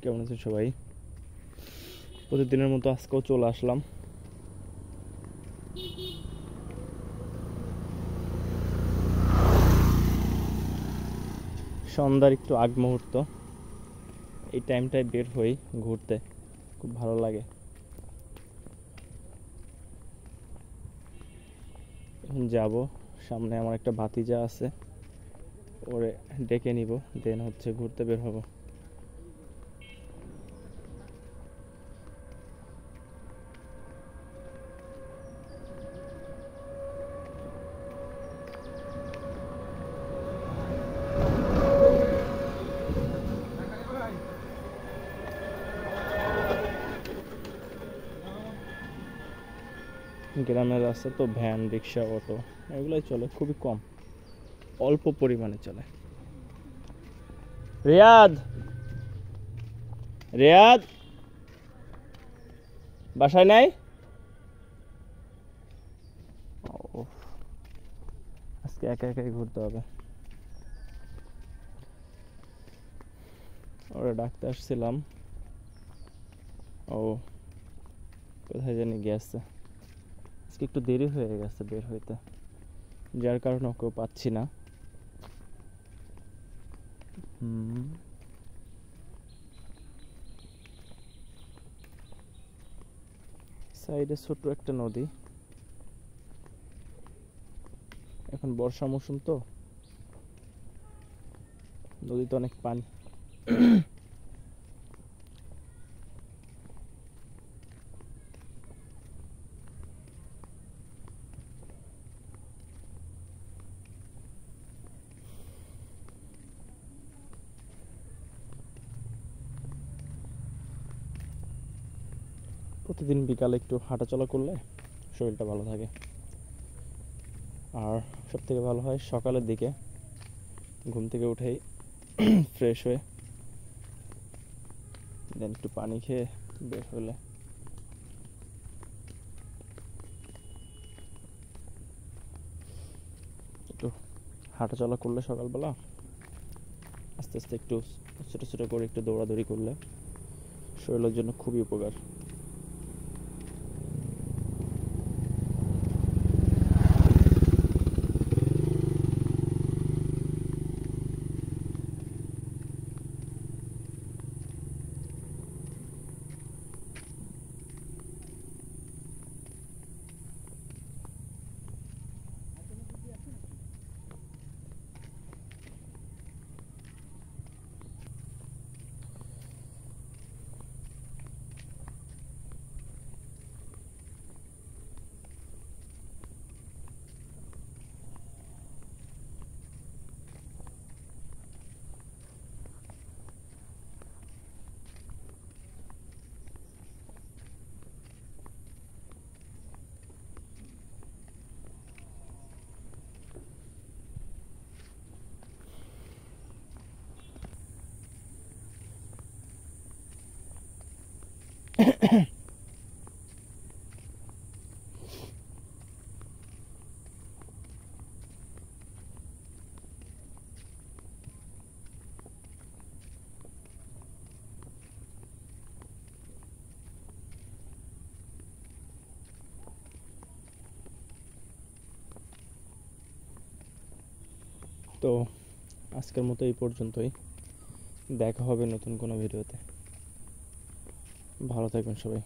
কেমন আছেন সবাই? প্রতিদিনের মতো আজকেও চলে আসলাম। সন্ধ্যার একটু আগ মুহূর্ত, এই টাইমটায় বের হই ঘুরতে, খুব ভালো লাগে। এখন যাব, সামনে আমার একটা ভাতিজা আছে, ওরে ডেকে নিব, দেন ঘুরতে বের হব। গ্রামের রাস্তা তো ভ্যান, রিক্সা, অটো এগুলাই চলে, খুবই কম, অল্প পরিমাণে চলে। রিয়াদ, রিয়াদ বাসায় নাই? আজকে একা একাই ঘুরতে হবে। ওরা ডাকতে আসছিলাম, ও কোথায় জানি গেছে। আজকে একটু দেরি হয়ে গেছে বের হইতে, যার কারণে ওকেও পাচ্ছি না। সাইডে ছোট্ট একটা নদী, এখন বর্ষা মৌসুম তো নদীতে অনেক পানি। প্রতিদিন বিকালে একটু হাঁটাচলা করলে শরীরটা ভালো থাকে, আর সব থেকে ভালো হয় সকালের দিকে ঘুম থেকে উঠেই ফ্রেশ হয়ে দেন একটু পানি খেয়ে বের হলে। একটু হাঁটাচলা করলে সকালবেলা আস্তে আস্তে একটু ছোটো ছোটো করে একটু দৌড়াদৌড়ি করলে শরীরের জন্য খুবই উপকার। তো আজকের মতো এই পর্যন্তই, দেখা হবে নতুন কোনো ভিডিওতে। ভালো থাকবেন সবাই।